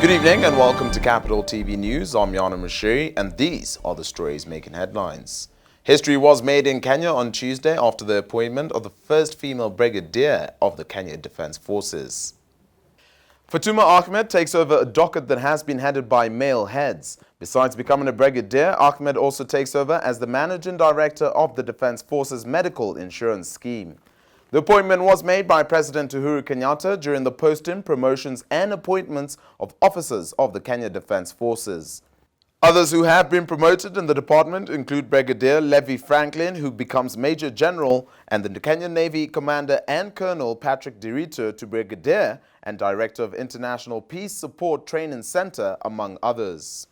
Good evening and welcome to Capital TV News. I'm Yana Mashiri and these are the stories making headlines. History was made in Kenya on Tuesday after the appointment of the first female brigadier of the Kenya Defence Forces. Fatumah Ahmed takes over a docket that has been headed by male heads. Besides becoming a brigadier, Ahmed also takes over as the managing director of the Defence Forces Medical Insurance Scheme. The appointment was made by President Uhuru Kenyatta during the posting, promotions and appointments of officers of the Kenya Defence Forces. Others who have been promoted in the department include Brigadier Levi Franklin, who becomes Major General, and the Kenyan Navy Commander and Colonel Patrick Dirito to Brigadier and Director of International Peace Support Training Center, among others.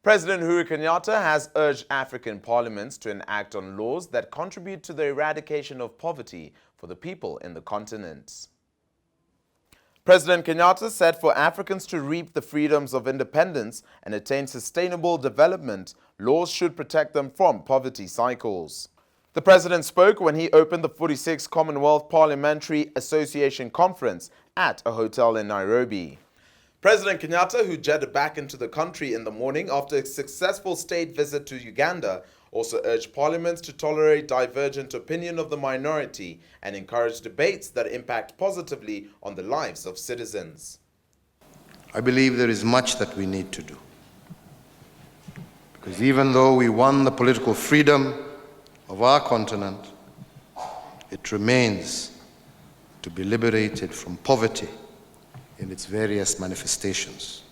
President Uhuru Kenyatta has urged African parliaments to enact on laws that contribute to the eradication of poverty for the people in the continent. President Kenyatta said for Africans to reap the freedoms of independence and attain sustainable development, laws should protect them from poverty cycles. The president spoke when he opened the 46th Commonwealth Parliamentary Association Conference at a hotel in Nairobi. President Kenyatta, who jetted back into the country in the morning after a successful state visit to Uganda, also urged parliaments to tolerate divergent opinion of the minority and encourage debates that impact positively on the lives of citizens. I believe there is much that we need to do. Because even though we won the political freedom of our continent, it remains to be liberated from poverty in its various manifestations.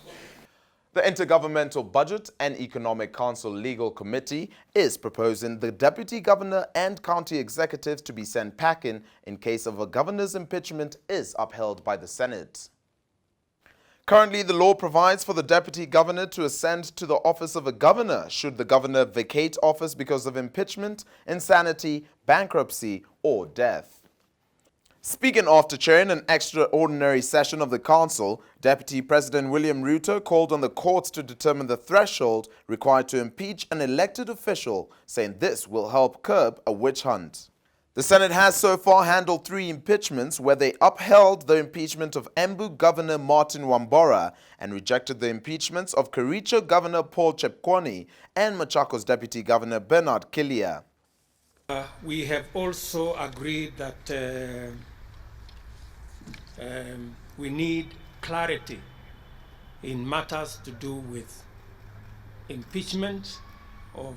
The Intergovernmental Budget and Economic Council Legal Committee is proposing the Deputy Governor and County Executives to be sent packing in case of a governor's impeachment is upheld by the Senate. Currently, the law provides for the Deputy Governor to ascend to the office of a governor should the governor vacate office because of impeachment, insanity, bankruptcy, or death. Speaking after chairing an extraordinary session of the Council, Deputy President William Ruto called on the courts to determine the threshold required to impeach an elected official, saying this will help curb a witch hunt. The Senate has so far handled 3 impeachments where they upheld the impeachment of Embu Governor Martin Wambora and rejected the impeachments of Kericho Governor Paul Chepkwony and Machakos Deputy Governor Bernard Kilia. We have also agreed that we need clarity in matters to do with impeachment of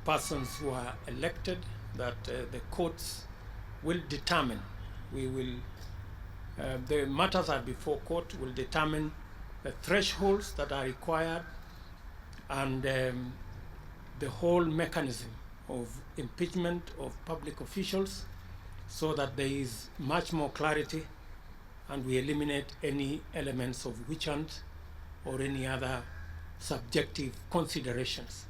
persons who are elected, that the courts will determine. The matters are before court will determine the thresholds that are required and the whole mechanism of impeachment of public officials, so that there is much more clarity and we eliminate any elements of witch hunt or any other subjective considerations.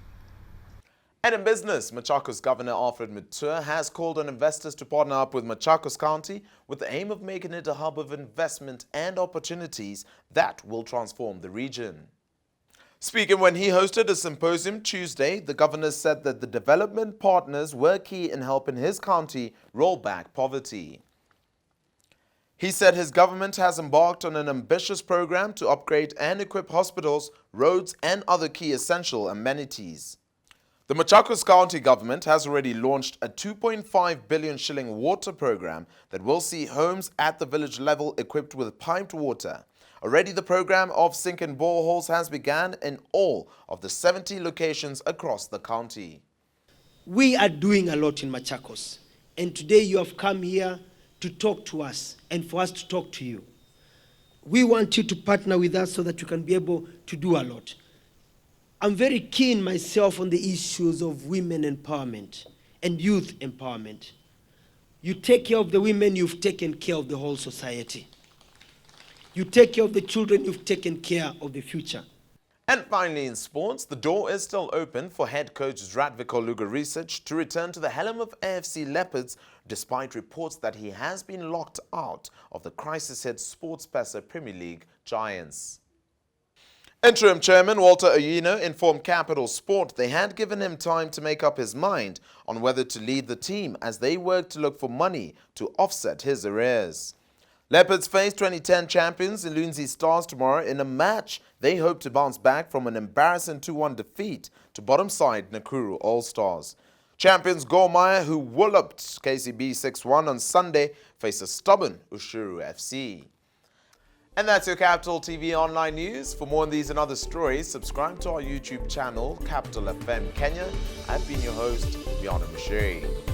And in business, Machakos Governor Alfred Mutua has called on investors to partner up with Machakos County with the aim of making it a hub of investment and opportunities that will transform the region. Speaking when he hosted a symposium Tuesday, the governor said that the development partners were key in helping his county roll back poverty. He said his government has embarked on an ambitious program to upgrade and equip hospitals, roads, and other key essential amenities. The Machakos County government has already launched a 2.5 billion shilling water program that will see homes at the village level equipped with piped water. Already the program of sinking boreholes has begun in all of the 70 locations across the county. We are doing a lot in Machakos, and today you have come here to talk to us and for us to talk to you. We want you to partner with us so that you can be able to do a lot. I'm very keen myself on the issues of women empowerment and youth empowerment. You take care of the women, you've taken care of the whole society. You take care of the children, you've taken care of the future. And finally in sports, the door is still open for head coach Zratviko Lugarisic to return to the helm of AFC Leopards despite reports that he has been locked out of the crisis-hit Sportspesa Premier League Giants. Interim Chairman Walter Oyino informed Capital Sport they had given him time to make up his mind on whether to lead the team as they worked to look for money to offset his arrears. Leopards face 2010 champions Ilunzi Stars tomorrow in a match they hope to bounce back from an embarrassing 2-1 defeat to bottom side Nakuru All-Stars. Champions Gor Mahia, who walloped KCB 6-1 on Sunday, face a stubborn Uhuru FC. And that's your Capital TV online news. For more on these and other stories, subscribe to our YouTube channel, Capital FM Kenya. I've been your host, Yana Mashiri.